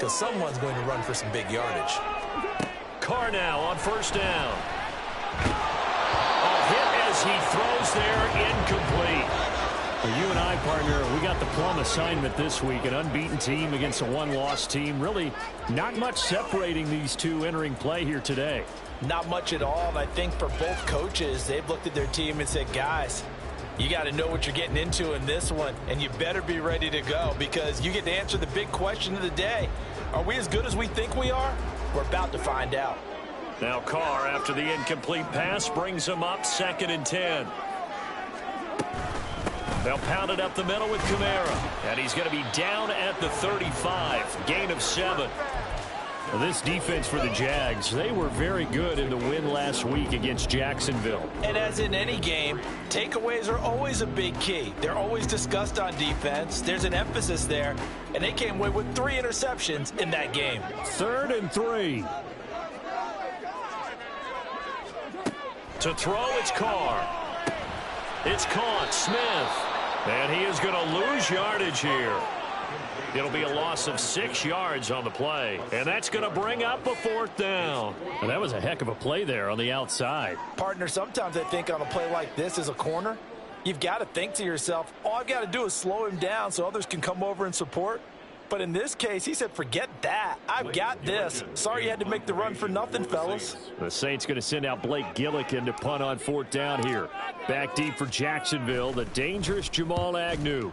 because someone's going to run for some big yardage. Carr now on first down. A hit as he throws there, incomplete. For you and I, partner, we got the plum assignment this week. An unbeaten team against a one-loss team. Really not much separating these two entering play here today. Not much at all, and I think for both coaches, they've looked at their team and said, guys, you got to know what you're getting into in this one, and you better be ready to go because you get to answer the big question of the day. Are we as good as we think we are? We're about to find out. Now Carr, after the incomplete pass, brings him up 2nd and 10. They'll pound it up the middle with Kamara. And he's going to be down at the 35. Gain of 7. Well, this defense for the Jags, they were very good in the win last week against Jacksonville. And as in any game, takeaways are always a big key. They're always discussed on defense. There's an emphasis there. And they came away with 3 interceptions in that game. 3rd and 3. To throw, it's Carr. It's caught. Smith. And he is going to lose yardage here. It'll be a loss of 6 yards on the play. And that's going to bring up a 4th down. Well, that was a heck of a play there on the outside. Partner, sometimes I think on a play like this as a corner, you've got to think to yourself, all I've got to do is slow him down so others can come over and support. But in this case, he said, forget that. I've got this. Sorry you had to make the run for nothing, fellas. The Saints going to send out Blake Gillikin to punt on 4th down here. Back deep for Jacksonville, the dangerous Jamal Agnew.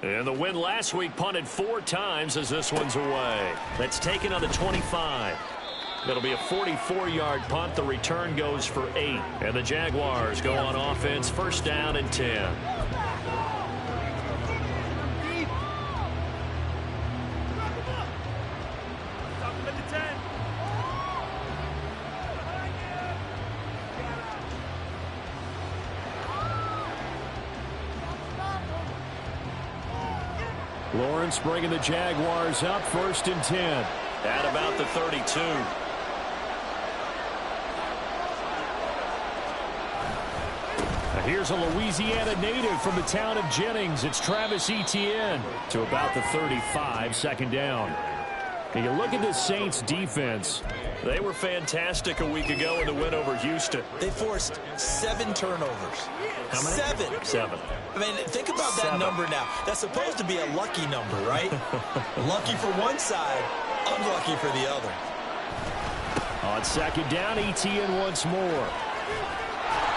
And the win last week punted 4 times as this one's away. That's taken on the 25. It'll be a 44-yard punt. The return goes for 8. And the Jaguars go on offense, 1st down and 10. Lawrence bringing the Jaguars up 1st and 10. At about the 32. Now here's a Louisiana native from the town of Jennings. It's Travis Etienne to about the 35, 2nd down. And you look at this Saints defense. They were fantastic a week ago in the win over Houston. They forced 7 turnovers. How many? 7. I mean, think about that number now. That's supposed to be a lucky number, right? Lucky for one side, unlucky for the other. On 2nd down, Etienne once more.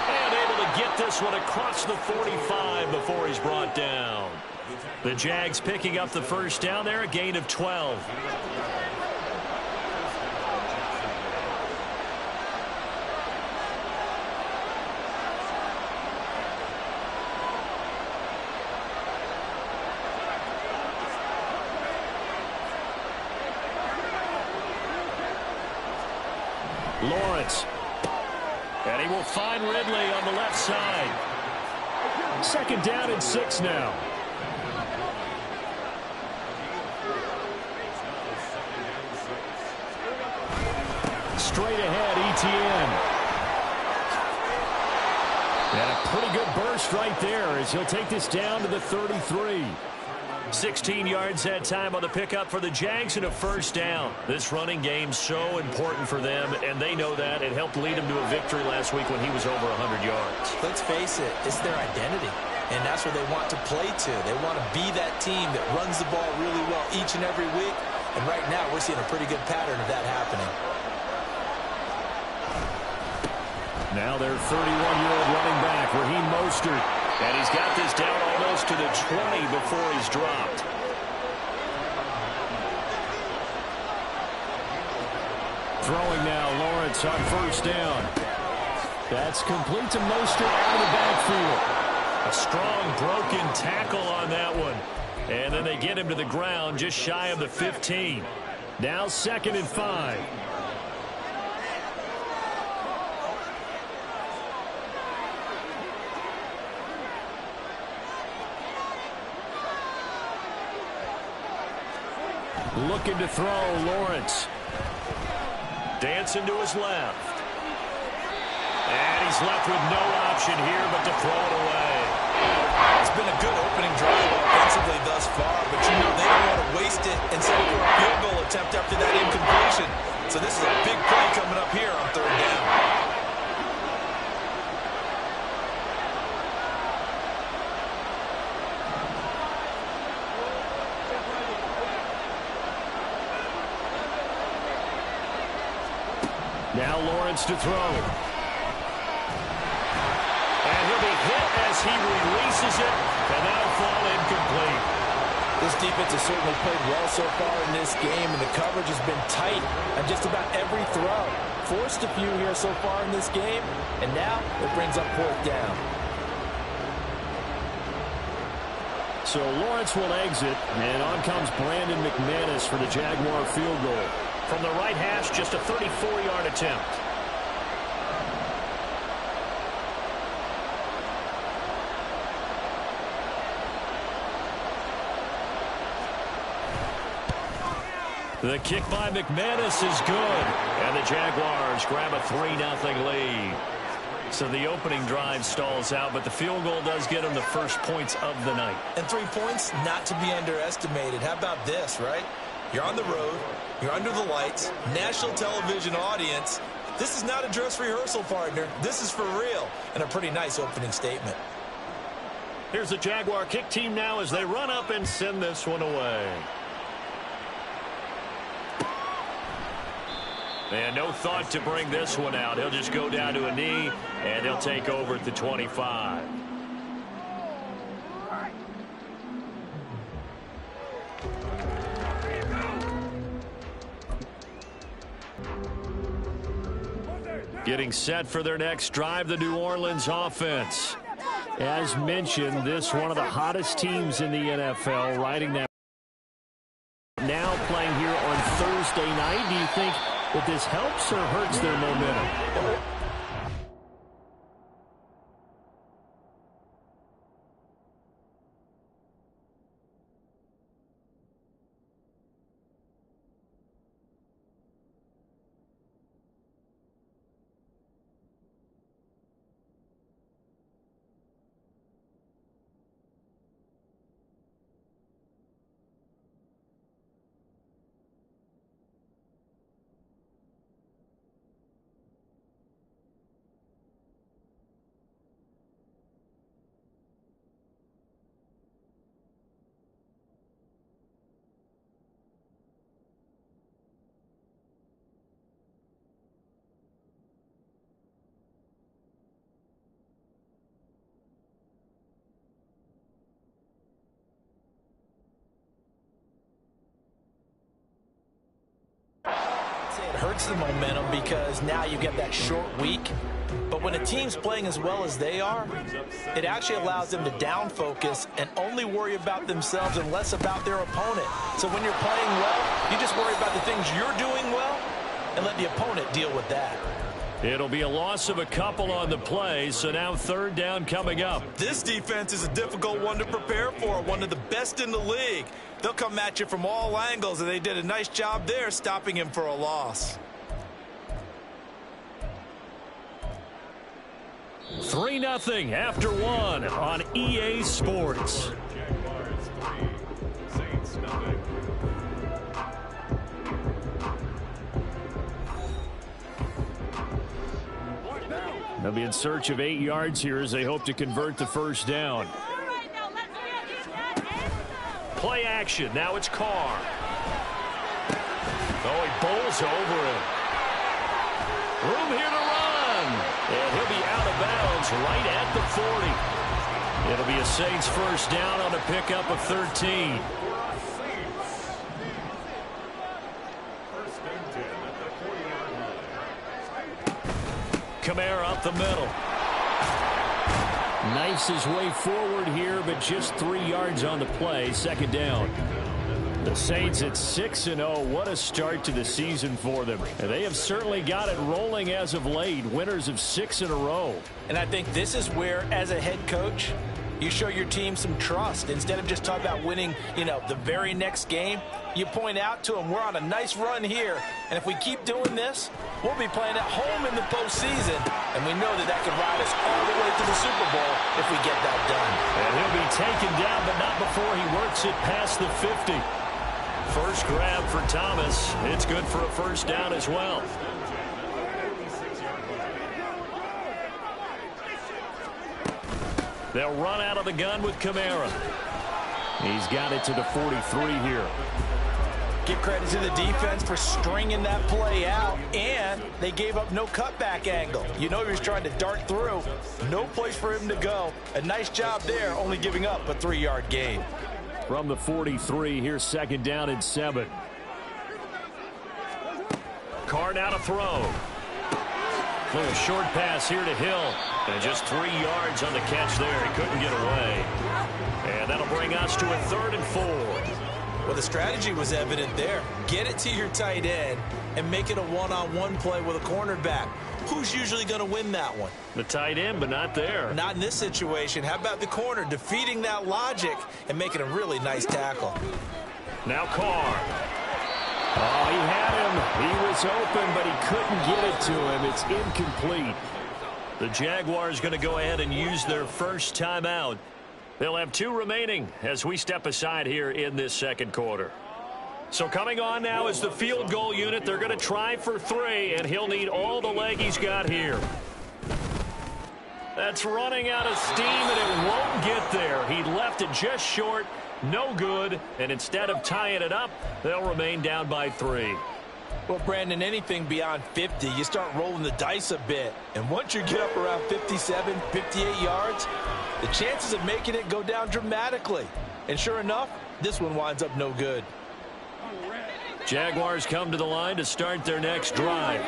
And able to get this one across the 45 before he's brought down. The Jags picking up the 1st down there, a gain of 12. Lawrence. And he will find Ridley on the left side. 2nd down and 6 now. Straight ahead, Etienne. And a pretty good burst right there as he'll take this down to the 33. 16 yards that time on the pickup for the Jags and a 1st down. This running game's so important for them, and they know that. It helped lead them to a victory last week when he was over 100 yards. Let's face it, it's their identity, and that's where they want to play to. They want to be that team that runs the ball really well each and every week, and right now we're seeing a pretty good pattern of that happening. Now their 31-year-old running back, Raheem Mostert. And he's got this down almost to the 20 before he's dropped. Throwing now, Lawrence on 1st down. That's complete to Mostert out of the backfield. A strong broken tackle on that one. And then they get him to the ground just shy of the 15. Now 2nd and 5. Looking to throw, Lawrence. Dancing to his left. And he's left with no option here but to throw it away. It's been a good opening drive offensively thus far, but you know they don't want to waste it and settle for a field goal attempt after that incompletion. So this is a big play coming up here on third down. Now Lawrence to throw. And he'll be hit as he releases it, and that'll fall incomplete. This defense has certainly played well so far in this game, and the coverage has been tight on just about every throw. Forced a few here so far in this game, and now it brings up fourth down. So Lawrence will exit, and on comes Brandon McManus for the Jaguar field goal. From the right hash, just a 34-yard attempt. The kick by McManus is good. And the Jaguars grab a 3-0 lead. So the opening drive stalls out, but the field goal does get them the first points of the night. And 3 points, not to be underestimated. How about this, right? You're on the road. You're under the lights. National television audience. This is not a dress rehearsal, partner. This is for real. And a pretty nice opening statement. Here's the Jaguar kick team now as they run up and send this one away. And no thought to bring this one out. He'll just go down to a knee, and they'll take over at the 25. Getting set for their next drive, the New Orleans offense. As mentioned, this one of the hottest teams in the NFL, riding that now playing here on Thursday night. Do you think that this helps or hurts their momentum? It hurts the momentum because now you get that short week. But when a team's playing as well as they are, it actually allows them to down focus and only worry about themselves and less about their opponent. So when you're playing well, you just worry about the things you're doing well and let the opponent deal with that. It'll be a loss of a couple on the play, so now third down coming up. This defense is a difficult one to prepare for, one of the best in the league. They'll come at you from all angles, and they did a nice job there stopping him for a loss. 3-0 after one on EA Sports. They'll be in search of 8 yards here as they hope to convert the first down. Play action. Now it's Carr. Oh, he bowls over it. Room here to run. And he'll be out of bounds right at the 40. It'll be a Saints first down on a pickup of 13. Kamara up the middle. Knifes his way forward here, but just 3 yards on the play. Second down. The Saints at 6-0. What a start to the season for them. And they have certainly got it rolling as of late. Winners of 6 in a row. And I think this is where, as a head coach, you show your team some trust. Instead of just talking about winning, the very next game, you point out to them, we're on a nice run here. And if we keep doing this, we'll be playing at home in the postseason. And we know that could ride us all the way to the Super Bowl if we get that done. And he'll be taken down, but not before he works it past the 50. First grab for Thomas. It's good for a first down as well. They'll run out of the gun with Kamara. He's got it to the 43 here. Give credit to the defense for stringing that play out, and they gave up no cutback angle. You know he was trying to dart through. No place for him to go. A nice job there, only giving up a 3-yard gain. From the 43, here's second down and 7. Carr now to throw. Little short pass here to Hill. And just 3 yards on the catch there. He couldn't get away. And that'll bring us to a 3rd and 4. Well, the strategy was evident there. Get it to your tight end and make it a one-on-one play with a cornerback. Who's usually going to win that one? The tight end, but not there. Not in this situation. How about the corner defeating that logic and making a really nice tackle? Now Carr. Oh, he had him. He was open, but he couldn't get it to him. It's incomplete. The Jaguars going to go ahead and use their first timeout. They'll have 2 remaining as we step aside here in this second quarter. So coming on now is the field goal unit. They're going to try for 3, and he'll need all the leg he's got here. That's running out of steam, and it won't get there. He left it just short, no good, and instead of tying it up, they'll remain down by 3. Well, Brandon, anything beyond 50, you start rolling the dice a bit. And once you get up around 57, 58 yards, the chances of making it go down dramatically. And sure enough, this one winds up no good. Jaguars come to the line to start their next drive.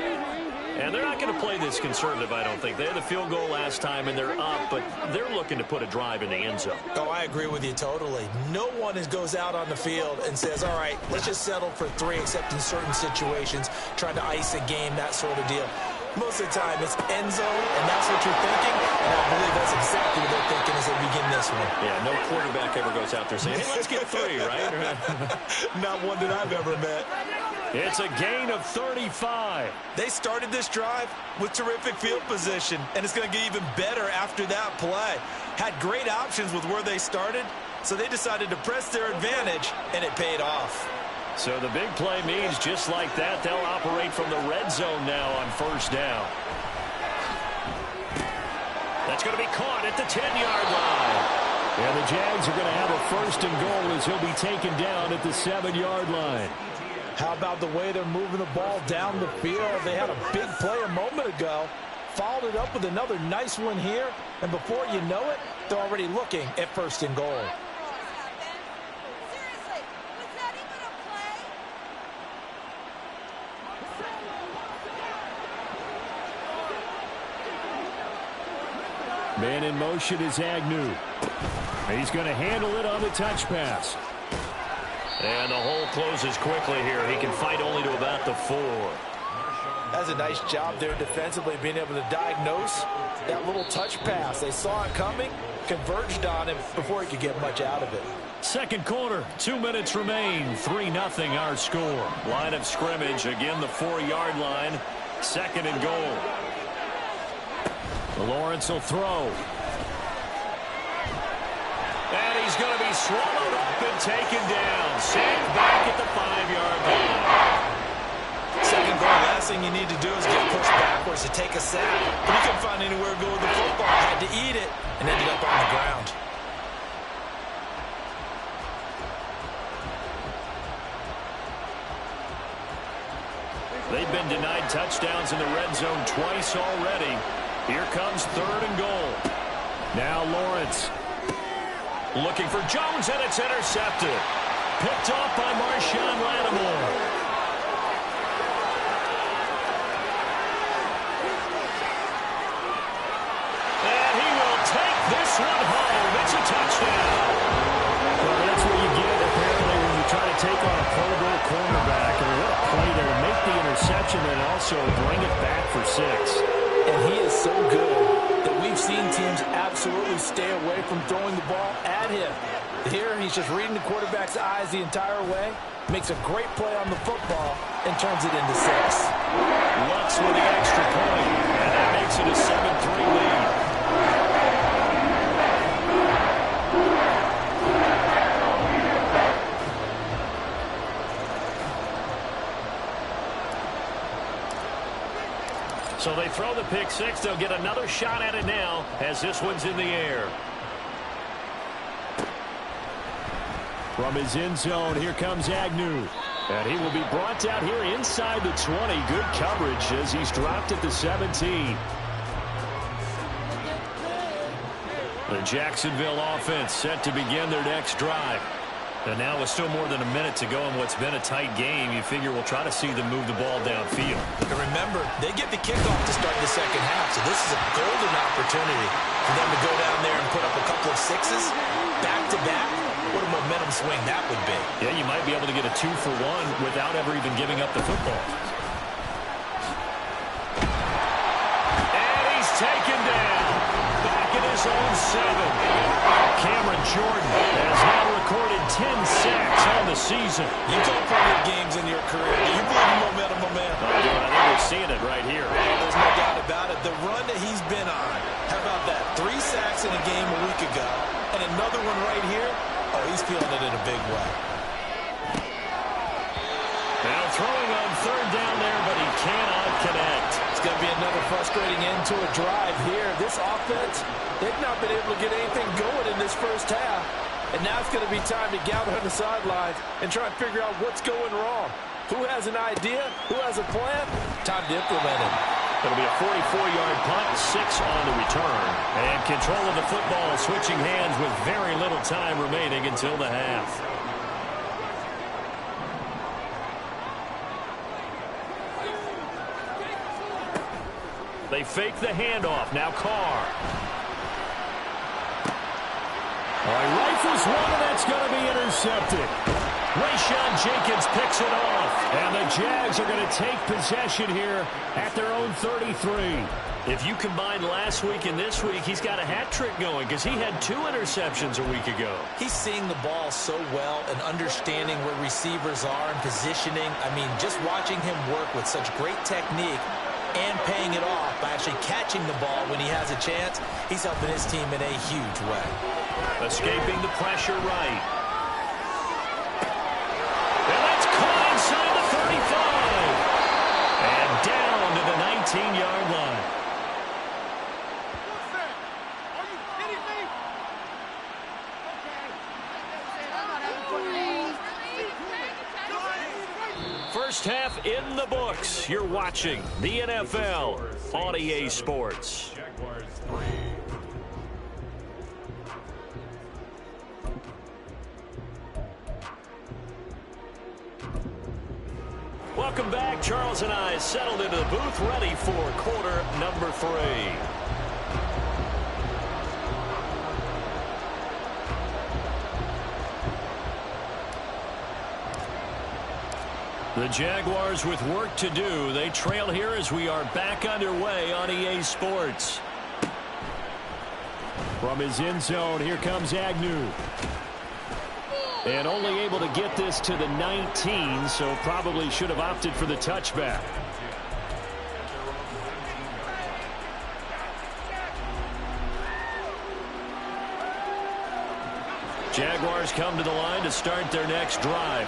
And they're not going to play this conservative, I don't think. They had the field goal last time, and they're up, but they're looking to put a drive in the end zone. Oh, I agree with you totally. No one goes out on the field and says, all right, let's just settle for 3, except in certain situations, trying to ice a game, that sort of deal. Most of the time, it's end zone, and that's what you're thinking, and I believe that's exactly what they're thinking as they begin this one. Yeah, no quarterback ever goes out there saying, hey, let's get 3, right? Not one that I've ever met. It's a gain of 35. They started this drive with terrific field position, and it's going to get even better after that play. Had great options with where they started, so they decided to press their advantage, and it paid off. So the big play means just like that, they'll operate from the red zone now on first down. That's going to be caught at the 10-yard line. And the Jags are going to have a 1st and goal as he'll be taken down at the 7-yard line. How about the way they're moving the ball down the field? They had a big play a moment ago, followed it up with another nice one here, and before you know it, they're already looking at 1st and goal. Man in motion is Agnew. He's going to handle it on the touch pass. And the hole closes quickly here. He can fight only to about the 4. That's a nice job there defensively, being able to diagnose that little touch pass. They saw it coming, converged on him before he could get much out of it. Second quarter, 2 minutes remain. 3-0 our score. Line of scrimmage, again the 4-yard line. 2nd and goal. Lawrence will throw. And he's going to be swallowed up and taken down. Sacked back at the 5-yard line. Second goal, last thing you need to do is get pushed backwards to take a sack. But he couldn't find anywhere to go with the football. Had to eat it and ended up on the ground. They've been denied touchdowns in the red zone twice already. Here comes 3rd and goal. Now Lawrence. Looking for Jones, and it's intercepted. Picked off by Marshawn Lattimore. And he will take this one home. It's a touchdown. Well, that's what you get, apparently, when you try to take on a Pro Bowl cornerback. And what a play there to make the interception and also bring it back for 6. And he is so good that we've seen teams absolutely stay away from throwing the ball at him. Here, he's just reading the quarterback's eyes the entire way, makes a great play on the football, and turns it into 6. Lutz with the extra point, and that makes it a 7-3 lead. So they throw the pick six. They'll get another shot at it now as this one's in the air. From his end zone, here comes Agnew. And he will be brought down here inside the 20. Good coverage as he's dropped at the 17. The Jacksonville offense set to begin their next drive. And now with still more than a minute to go in what's been a tight game, you figure we'll try to see them move the ball downfield. And remember, they get the kickoff to start the second half, so this is a golden opportunity for them to go down there and put up a couple of sixes back-to-back. What a momentum swing that would be. Yeah, you might be able to get a 2-for-1 without ever even giving up the football. And he's taken down. Back in his own 7. Cameron Jordan has now recorded 10 sacks on the season. You told plenty of games in your career. Do you believe in momentum, my man? I do. I think we're seeing it right here. There's no doubt about it. The run that he's been on. How about that? 3 sacks in a game a week ago. And another one right here. Oh, he's feeling it in a big way. Now throwing on third down there, but he cannot connect. It's going to be another frustrating end to a drive here. This offense, they've not been able to get anything going in this first half. And now it's going to be time to gather on the sidelines and try and figure out what's going wrong. Who has an idea? Who has a plan? Time to implement it. It'll be a 44-yard punt, 6 on the return. And control of the football switching hands with very little time remaining until the half. They fake the handoff. Now Carr. He rifles one, and that's going to be intercepted. Rayshawn Jenkins picks it off. And the Jags are going to take possession here at their own 33. If you combine last week and this week, he's got a hat trick going because he had 2 interceptions a week ago. He's seeing the ball so well and understanding where receivers are and positioning. I mean, just watching him work with such great technique and paying it off by actually catching the ball when he has a chance, he's helping his team in a huge way. Escaping the pressure right. And that's caught inside the 35. And down to the 19-yard line. First half in the books. You're watching the NFL on EA Sports. Welcome back. Charles and I settled into the booth, ready for quarter number 3. The Jaguars with work to do. They trail here as we are back underway on EA Sports. From his end zone, here comes Agnew. And only able to get this to the 19, so probably should have opted for the touchback. Jaguars come to the line to start their next drive.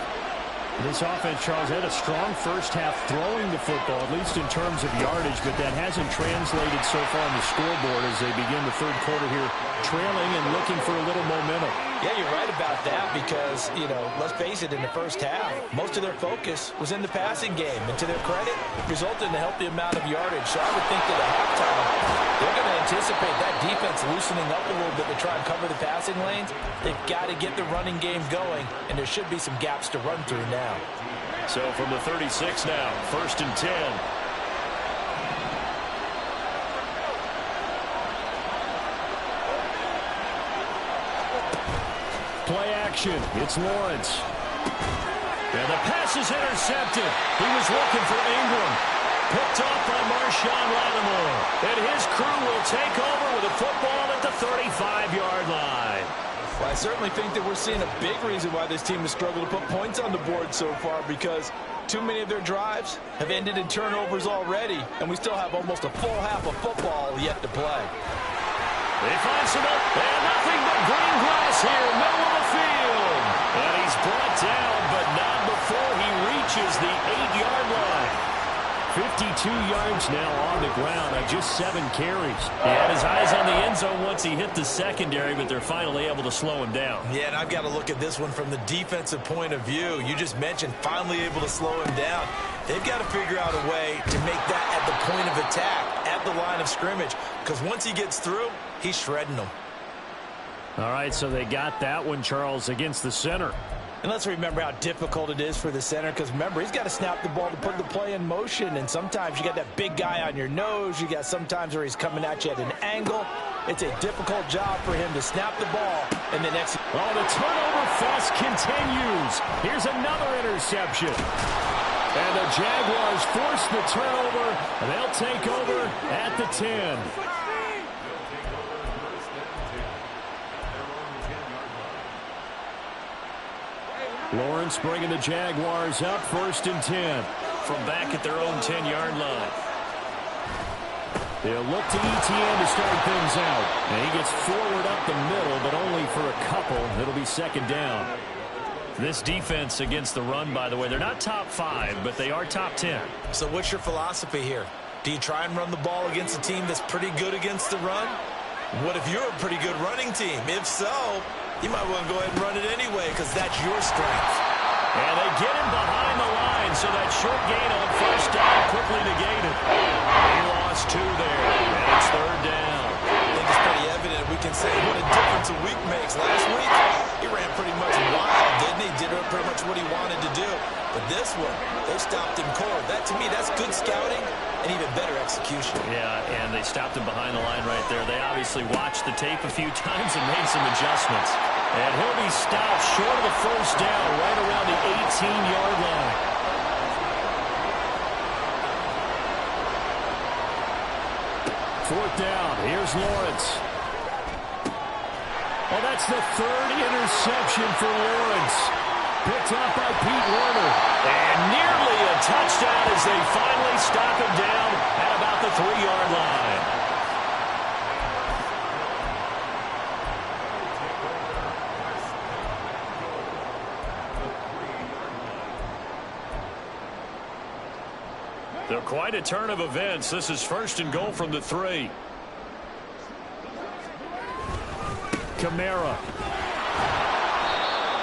This offense, Charles, had a strong first half throwing the football, at least in terms of yardage, but that hasn't translated so far on the scoreboard as they begin the third quarter here, trailing and looking for a little momentum. Yeah, you're right about that because, you know, let's face it, in the first half, most of their focus was in the passing game. And to their credit, resulted in a healthy amount of yardage. So I would think that at halftime, they're going to anticipate that defense loosening up a little bit to try and cover the passing lanes. They've got to get the running game going, and there should be some gaps to run through now. So from the 36 now, 1st and 10. Play action. It's Lawrence. And the pass is intercepted. He was looking for Ingram. Picked off by Marshawn Lattimore. And his crew will take over with a football at the 35-yard line. Well, I certainly think that we're seeing a big reason why this team has struggled to put points on the board so far, because too many of their drives have ended in turnovers already, and we still have almost a full half of football yet to play. They find some up, and nothing but green grass here, middle of the field. And he's brought down, but not before he reaches the 8-yard line. 52 yards now on the ground on just 7 carries. He had his eyes on the end zone once he hit the secondary, but they're finally able to slow him down. Yeah, and I've got to look at this one from the defensive point of view. You just mentioned finally able to slow him down. They've got to figure out a way to make that at the point of attack, at the line of scrimmage, because once he gets through, he's shredding them. All right, so they got that one, Charles, against the center. And let's remember how difficult it is for the center, because remember, he's got to snap the ball to put the play in motion, and sometimes you got that big guy on your nose. You got sometimes where he's coming at you at an angle. It's a difficult job for him to snap the ball and then execute. Oh, the turnover fest continues. Here's another interception. And the Jaguars force the turnover, and they'll take over at the 10. Lawrence bringing the Jaguars up, 1st and 10. From back at their own 10-yard line. They'll look to ETN to start things out. And he gets forward up the middle, but only for a couple. It'll be 2nd down. This defense against the run, by the way, they're not top 5, but they are top 10. So what's your philosophy here? Do you try and run the ball against a team that's pretty good against the run? What if you're a pretty good running team? If so, you might want to go ahead and run it anyway, because that's your strength. And they get him behind the line, so that short gain on 1st down quickly negated. He lost 2 there, and it's 3rd down. I think it's pretty evident we can say what a difference a week makes. Last week, he ran pretty much wild, didn't he? Did pretty much what he wanted to do. But this one, they stopped him cold. That, to me, that's good scouting and even better execution. Yeah, and they stopped him behind the line right there. They obviously watched the tape a few times and made some adjustments. And he'll be stopped short of the 1st down, right around the 18-yard line. Fourth down. Here's Lawrence. Oh, that's the 3rd interception for Lawrence. Picked up by Pete Werner. And nearly a touchdown as they finally stop him down at about the 3-yard line. They're quite a turn of events. This is 1st and goal from the 3. Kamara.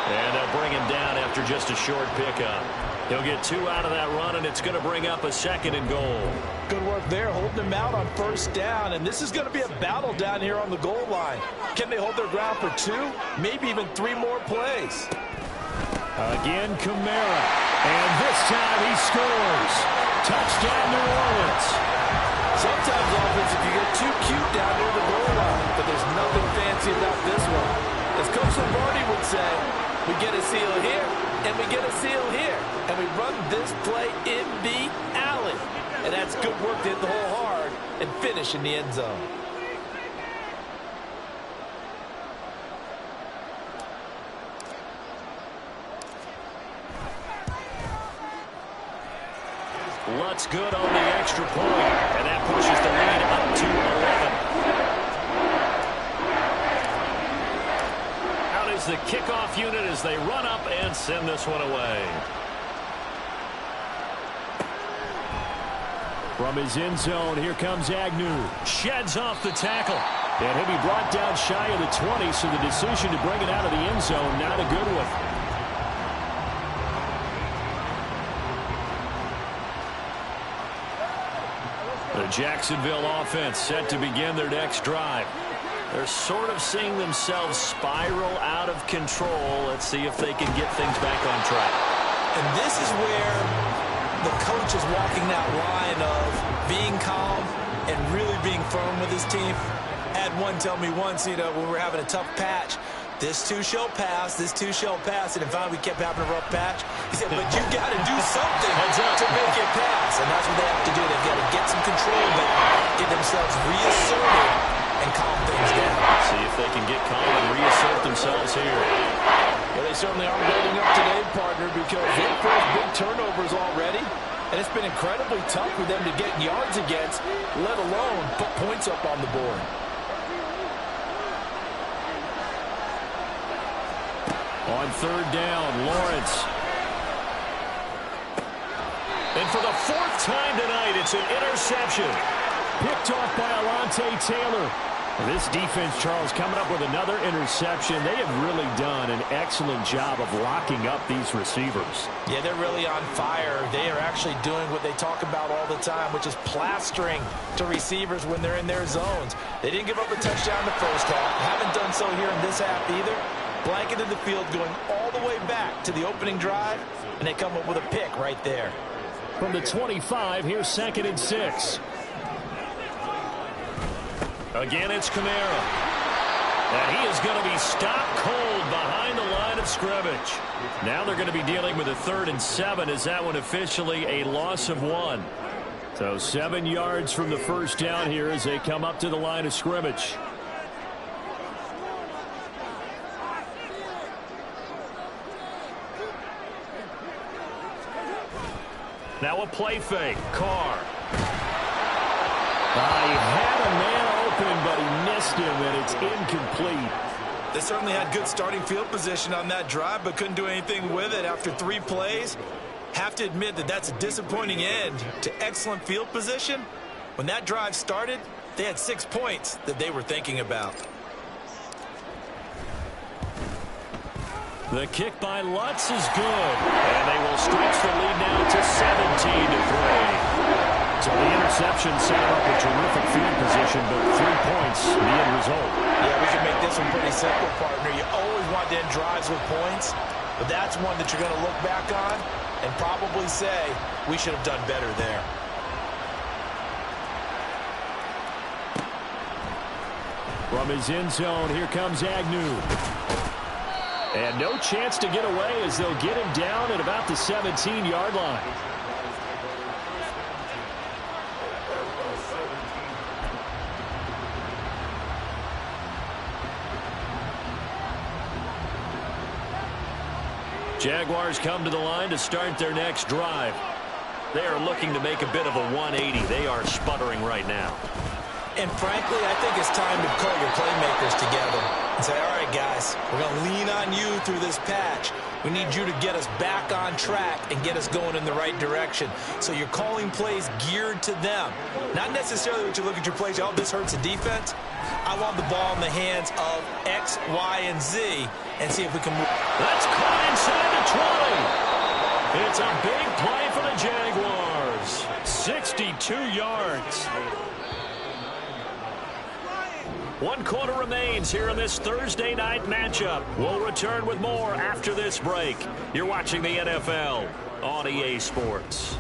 And they'll bring him down after just a short pickup. He'll get 2 out of that run, and it's going to bring up a 2nd and goal. Good work there, holding him out on 1st down, and this is going to be a battle down here on the goal line. Can they hold their ground for 2, maybe even 3 more plays? Again, Kamara. And this time he scores. Touchdown, New Orleans. Sometimes offense, if you get too cute down near the goal line, but there's nothing fancy about this one. As Coach Lombardi would say, we get a seal here, and we get a seal here, and we run this play in the alley. And that's good work to hit the hole hard and finish in the end zone. Lutz good on the extra point, and that pushes the lead up to 11. Out is the kickoff unit as they run up and send this one away. From his end zone, here comes Agnew. Sheds off the tackle. And he'll be brought down shy of the 20, so the decision to bring it out of the end zone, not a good one. The Jacksonville offense set to begin their next drive. They're sort of seeing themselves spiral out of control. Let's see if they can get things back on track. And this is where the coach is walking that line of being calm and really being firm with his team. I had one tell me once, when we're having a tough patch, this too shall pass, this too shall pass. And finally we kept having a rough patch. He said, but you got to do something to make it pass. And that's what they have to do. They've got to get some control back, get themselves reasserted, and calm things down. See if they can get calm and reassert themselves here. Well, they certainly aren't building up today, partner, because they've forced big turnovers already. And it's been incredibly tough for them to get yards against, let alone put points up on the board. On 3rd down, Lawrence. And for the fourth time tonight, it's an interception. Picked off by Alontae Taylor. This defense, Charles, coming up with another interception. They have really done an excellent job of locking up these receivers. Yeah, they're really on fire. They are actually doing what they talk about all the time, which is plastering to receivers when they're in their zones. They didn't give up a touchdown in the first half. Haven't done so here in this half either. Blanketed the field going all the way back to the opening drive, and they come up with a pick right there. From the 25, here's 2nd and 6. Again, it's Kamara. And he is going to be stopped cold behind the line of scrimmage. Now they're going to be dealing with a 3rd and 7. Is that one officially a loss of 1? So 7 yards from the first down here as they come up to the line of scrimmage. Now a play fake. Carr. He had a man open, but he missed him, and it's incomplete. They certainly had good starting field position on that drive, but couldn't do anything with it after 3 plays. Have to admit that that's a disappointing end to excellent field position. When that drive started, they had 6 points that they were thinking about. The kick by Lutz is good, and they will stretch the lead now to 17-3. So the interception set up a terrific field position, but 3 points, the end result. Yeah, we can make this one pretty simple, partner. You always want to end drives with points, but that's one that you're going to look back on and probably say, we should have done better there. From his end zone, here comes Agnew. And no chance to get away as they'll get him down at about the 17-yard line. Jaguars come to the line to start their next drive. They are looking to make a bit of a 180. They are sputtering right now. And frankly, I think it's time to call your playmakers together and say, all right, guys, we're going to lean on you through this patch. We need you to get us back on track and get us going in the right direction. So you're calling plays geared to them. Not necessarily what you look at your plays, oh, this hurts the defense. I want the ball in the hands of X, Y, and Z and see if we can move. That's caught inside the 20. It's a big play for the Jaguars. 62 yards. 1 quarter remains here in this Thursday night matchup. We'll return with more after this break. You're watching the NFL on EA Sports.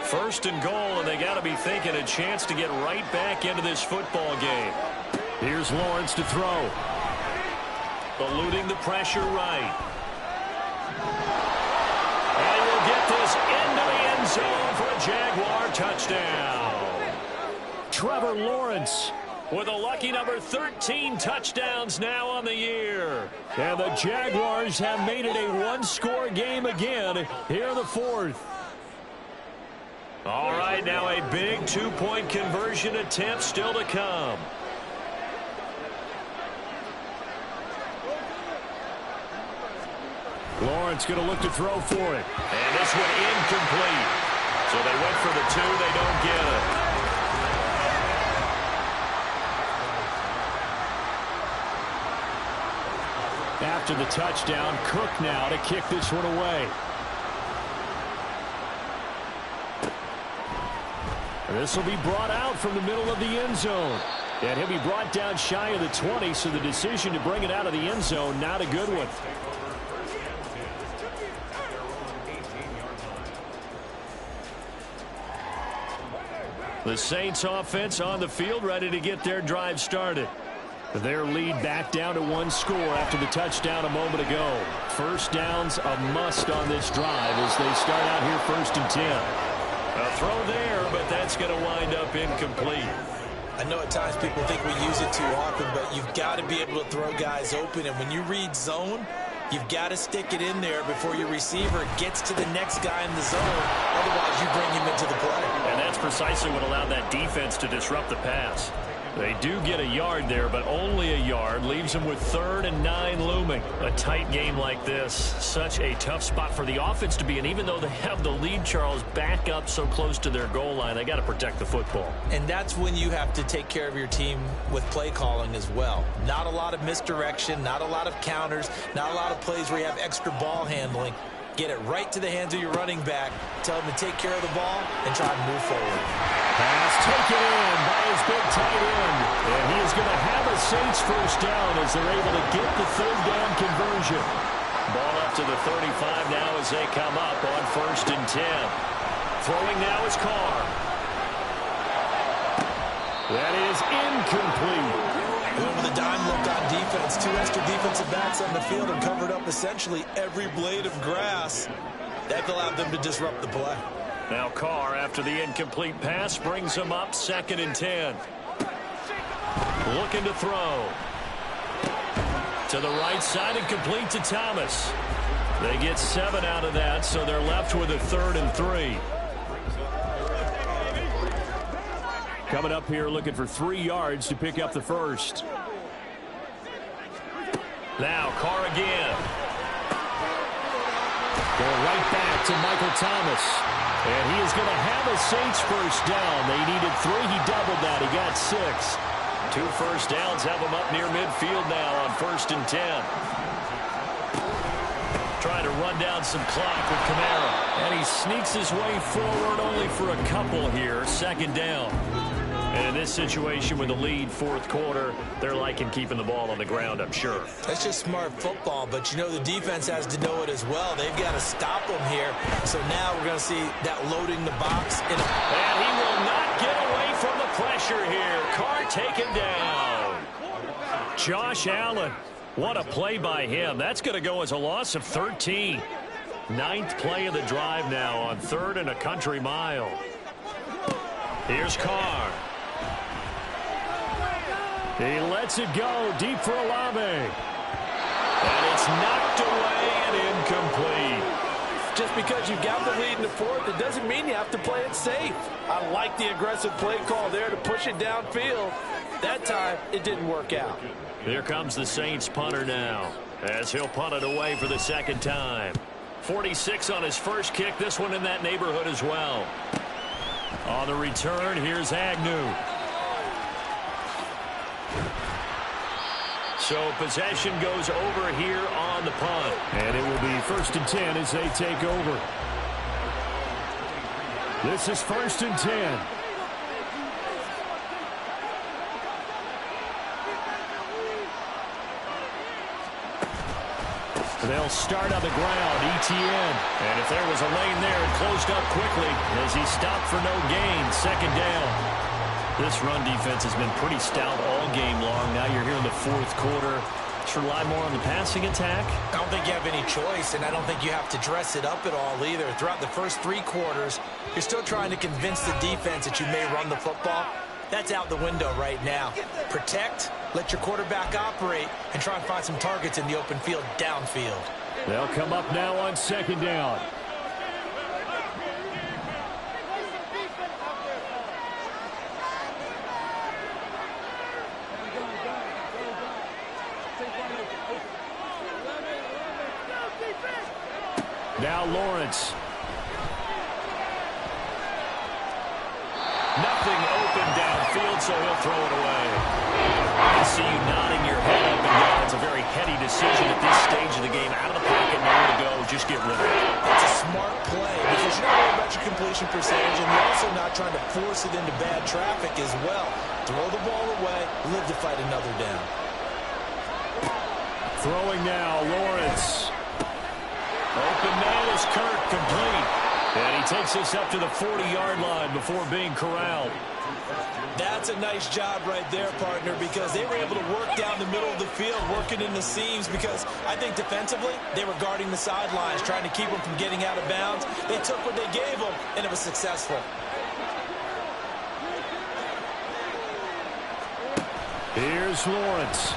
First and goal, and they got to be thinking a chance to get right back into this football game. Here's Lawrence to throw. Eluding the pressure right. And he will get this into the end zone for a Jaguar touchdown. Trevor Lawrence with a lucky number 13 touchdowns now on the year. And the Jaguars have made it a one-score game again here in the fourth. All right, now a big two-point conversion attempt still to come. Lawrence going to look to throw for it. And this one incomplete. So they went for the 2. They don't get it. After the touchdown, Cook now to kick this one away. This will be brought out from the middle of the end zone. And he'll be brought down shy of the 20, so the decision to bring it out of the end zone, not a good one. The Saints offense on the field, ready to get their drive started. Their lead back down to 1 score after the touchdown a moment ago. First down's a must on this drive as they start out here 1st and 10. A throw there, but that's going to wind up incomplete. I know at times people think we use it too often, but you've got to be able to throw guys open. And when you read zone, You've got to stick it in there before your receiver gets to the next guy in the zone. Otherwise, you bring him into the play. And that's precisely what allowed that defense to disrupt the pass. They do get a yard there, but only a yard. Leaves them with 3rd and 9 looming. A tight game like this, such a tough spot for the offense to be in. Even though they have the lead, Charles, back up so close to their goal line, they got to protect the football. And that's when you have to take care of your team with play calling as well. Not a lot of misdirection, not a lot of counters, not a lot of plays where you have extra ball handling. Get it right to the hands of your running back. Tell him to take care of the ball and try to move forward. Pass taken in by his big tight end. And he is going to have a Saints first down as they're able to get the 3rd down conversion. Ball up to the 35 now as they come up on 1st and 10. Throwing now is Carr. That is incomplete. Went with a dime look on defense. 2 extra defensive backs on the field and covered up essentially every blade of grass. That allowed them to disrupt the play. Now Carr, after the incomplete pass, brings him up 2nd and 10. Looking to throw. To the right side and complete to Thomas. They get 7 out of that, so they're left with a 3rd and 3. Coming up here looking for 3 yards to pick up the first. Now Carr again. Going right back to Michael Thomas. And he is going to have a Saints first down. They needed 3. He doubled that. He got 6. 2 first downs have him up near midfield now on 1st and 10. Trying to run down some clock with Kamara. And he sneaks his way forward only for a couple here. 2nd down. And in this situation with the lead 4th quarter, they're liking keeping the ball on the ground, I'm sure. That's just smart football, but you know the defense has to know it as well. They've got to stop them here. So now we're going to see that loading the box. And he will not get away from the pressure here. Carr taken down. Josh Allen, what a play by him. That's going to go as a loss of 13. 9th play of the drive now on 3rd and a country mile. Here's Carr. He lets it go deep for Olave. And it's knocked away and incomplete. Just because you've got the lead in the 4th, it doesn't mean you have to play it safe. I like the aggressive play call there to push it downfield. That time, it didn't work out. Here comes the Saints punter now, as he'll punt it away for the 2nd time. 46 on his first kick, this one in that neighborhood as well. On the return, here's Agnew. So possession goes over here on the punt. And it will be 1st and 10 as they take over. This is 1st and 10. They'll start on the ground, ETN. And if there was a lane there, it closed up quickly as he stopped for no gain. 2nd down. This run defense has been pretty stout all game long. Now you're here in the 4th quarter. Should rely more on the passing attack. I don't think you have any choice, and I don't think you have to dress it up at all either. Throughout the first 3 quarters, you're still trying to convince the defense that you may run the football. That's out the window right now. Protect, let your quarterback operate, and try and find some targets in the open field downfield. They'll come up now on 2nd down. Now Lawrence. Nothing open downfield, so he'll throw it away. I see you nodding your head up and down. It's a very heady decision at this stage of the game. Out of the pocket, nowhere to go. Just get rid of it. That's a smart play because you're not worried about your completion percentage, and you're also not trying to force it into bad traffic as well. Throw the ball away, live to fight another down. Throwing now, Lawrence. Open man is Kirk, complete. And he takes us up to the 40-yard line before being corralled. That's a nice job right there, partner, because they were able to work down the middle of the field, working in the seams, because I think defensively they were guarding the sidelines, trying to keep them from getting out of bounds. They took what they gave them, and it was successful. Here's Lawrence.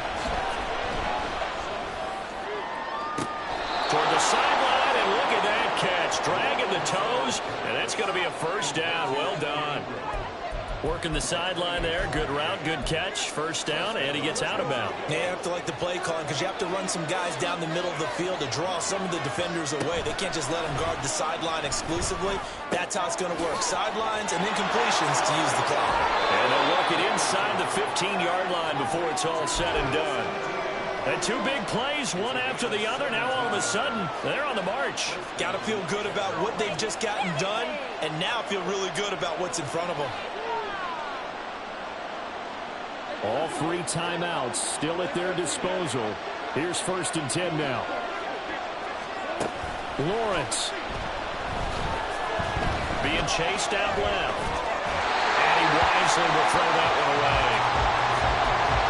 toes, and that's going to be a first down. Well done. Working the sideline there. Good route, good catch. First down, and he gets out of bounds. You have to like the play calling because you have to run some guys down the middle of the field to draw some of the defenders away. They can't just let them guard the sideline exclusively. That's how it's going to work. Sidelines and then completions to use the clock. And they'll work it inside the 15-yard line before it's all said and done. And two big plays, one after the other. Now all of a sudden, they're on the march. Got to feel good about what they've just gotten done, and now feel really good about what's in front of them. All three timeouts still at their disposal. Here's 1st and 10 now. Lawrence. Being chased out left. And he wisely will throw that one away.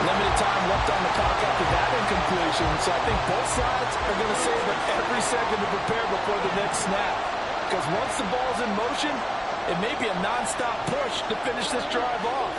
Limited time left on the clock after that incompletion, so I think both sides are going to save up every second to prepare before the next snap. Because once the ball's in motion, it may be a nonstop push to finish this drive off.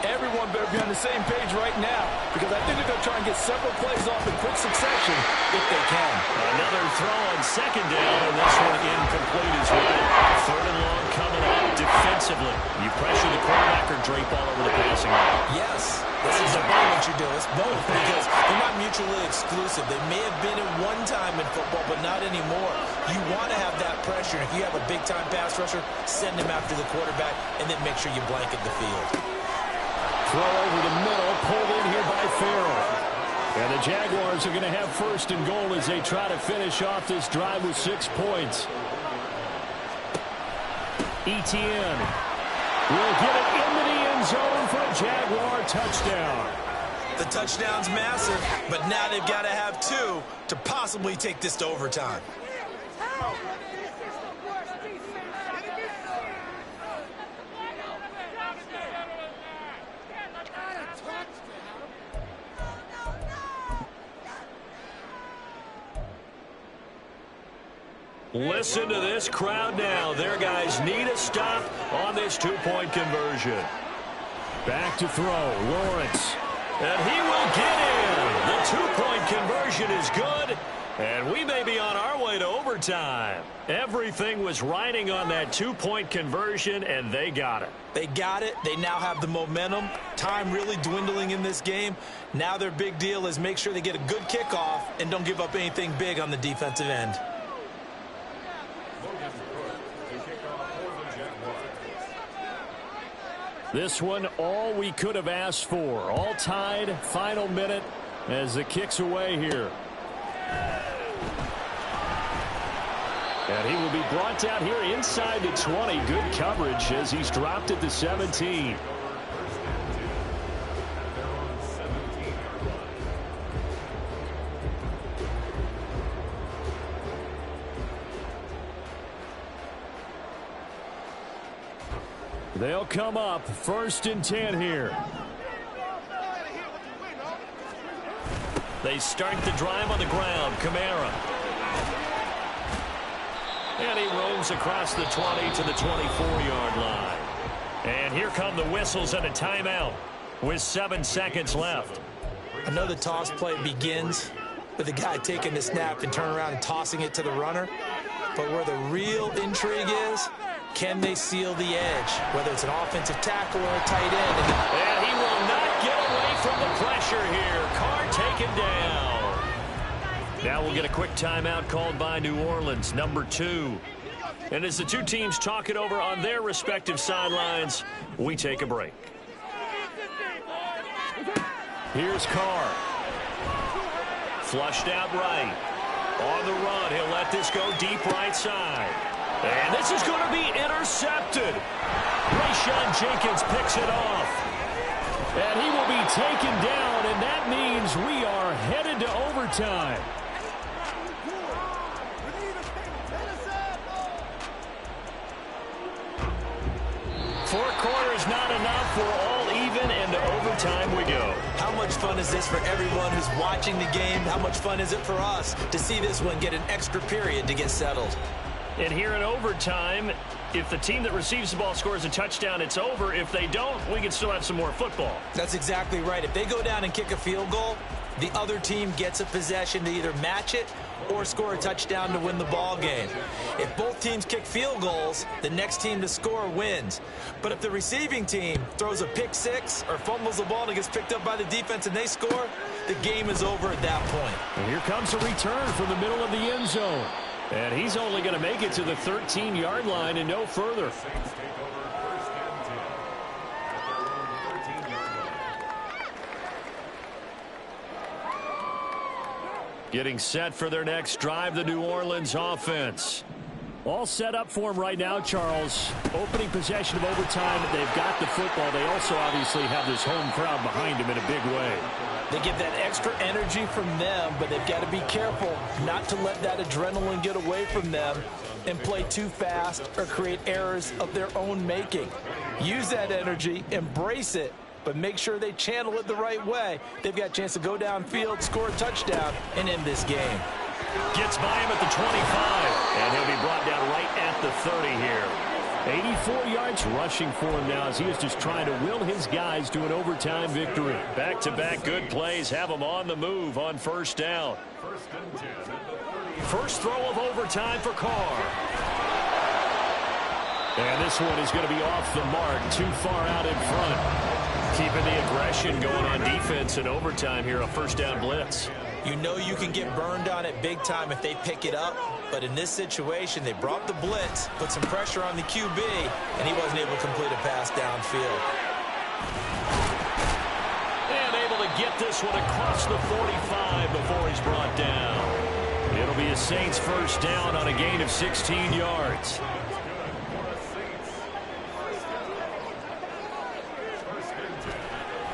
Everyone better be on the same page right now because I think they're going to try and get several plays off in quick succession if they can. Another throw on second down, and this one incomplete as well. 3rd and long coming up defensively. You pressure the quarterback or drape all over the passing line? Yes, this is about what you do. It's both because they're not mutually exclusive. They may have been at one time in football, but not anymore. You want to have that pressure. If you have a big-time pass rusher, send him after the quarterback, and then make sure you blanket the field. Throw over the middle, pulled in here by Farrell. And the Jaguars are going to have 1st and goal as they try to finish off this drive with 6 points. Etienne will get it into the end zone for a Jaguar touchdown. The touchdown's massive, but now they've got to have 2 to possibly take this to overtime. Listen to this crowd now. Their guys need a stop on this 2-point conversion. Back to throw, Lawrence. And he will get in. The 2-point conversion is good, and we may be on our way to overtime. Everything was riding on that 2-point conversion, and they got it. They got it. They now have the momentum. Time really dwindling in this game. Now their big deal is make sure they get a good kickoff and don't give up anything big on the defensive end. This one, all we could have asked for. All tied, final minute as the kick's away here. And he will be brought down here inside the 20. Good coverage as he's dropped at the 17. They'll come up 1st and 10 here. They start the drive on the ground. Kamara. And he roams across the 20 to the 24-yard line. And here come the whistles and a timeout with 7 seconds left. I know the toss play begins with the guy taking the snap and turning around and tossing it to the runner. But where the real intrigue is, can they seal the edge, whether it's an offensive tackle or a tight end? And he will not get away from the pressure here. Carr taken down. Now we'll get a quick timeout called by New Orleans, number 2. And as the two teams talk it over on their respective sidelines, we take a break. Here's Carr. Flushed out right. On the run, he'll let this go deep right side. And this is going to be intercepted. Rayshon Jenkins picks it off. And he will be taken down, and that means we are headed to overtime. Four quarters not enough. We're all even, and to overtime we go. How much fun is this for everyone who's watching the game? How much fun is it for us to see this one get an extra period to get settled? And here in overtime, if the team that receives the ball scores a touchdown, it's over. If they don't, we can still have some more football. That's exactly right. If they go down and kick a field goal, the other team gets a possession to either match it or score a touchdown to win the ball game. If both teams kick field goals, the next team to score wins. But if the receiving team throws a pick six or fumbles the ball and it gets picked up by the defense and they score, the game is over at that point. And here comes a return from the middle of the end zone. And he's only going to make it to the 13-yard line and no further. Getting set for their next drive, the New Orleans offense. All set up for him right now, Charles. Opening possession of overtime. They've got the football. They also obviously have this home crowd behind them in a big way. They get that extra energy from them, but they've got to be careful not to let that adrenaline get away from them and play too fast or create errors of their own making. Use that energy, embrace it, but make sure they channel it the right way. They've got a chance to go downfield, score a touchdown, and end this game. Gets by him at the 25, and he'll be brought down right at the 30 here. 84 yards rushing for him now as he is just trying to will his guys to an overtime victory. Back-to-back good plays have him on the move on first down. First throw of overtime for Carr. And this one is going to be off the mark, too far out in front. Keeping the aggression going on defense in overtime here, a first down blitz. You know you can get burned on it big time if they pick it up, but in this situation, they brought the blitz, put some pressure on the QB, and he wasn't able to complete a pass downfield. And able to get this one across the 45 before he's brought down. It'll be a Saints first down on a gain of 16 yards.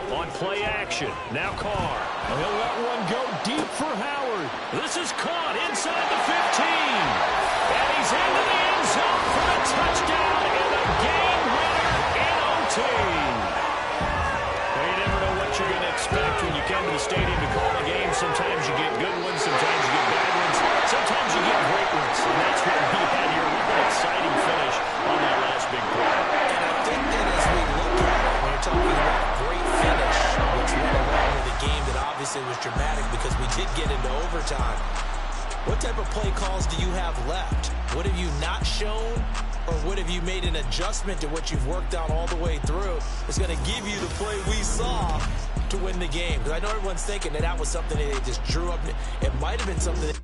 On play action, now Carr. He'll let one go deep for Howard. This is caught inside the 15. And he's into the end zone for a touchdown and a game winner in OT. Well, you never know what you're going to expect when you come to the stadium to call a game. Sometimes you get good ones, sometimes you get bad ones, sometimes you get great ones. And that's what we had here. An exciting finish on that last big play. And I think that as we look at it, when you're talking about a great finish, which went along with a game that obviously was dramatic because we did get into overtime, what type of play calls do you have left? What have you not shown, or what have you made an adjustment to what you've worked on all the way through? It's going to give you the play we saw to win the game. Because I know everyone's thinking that was something that they just drew up. It might have been something that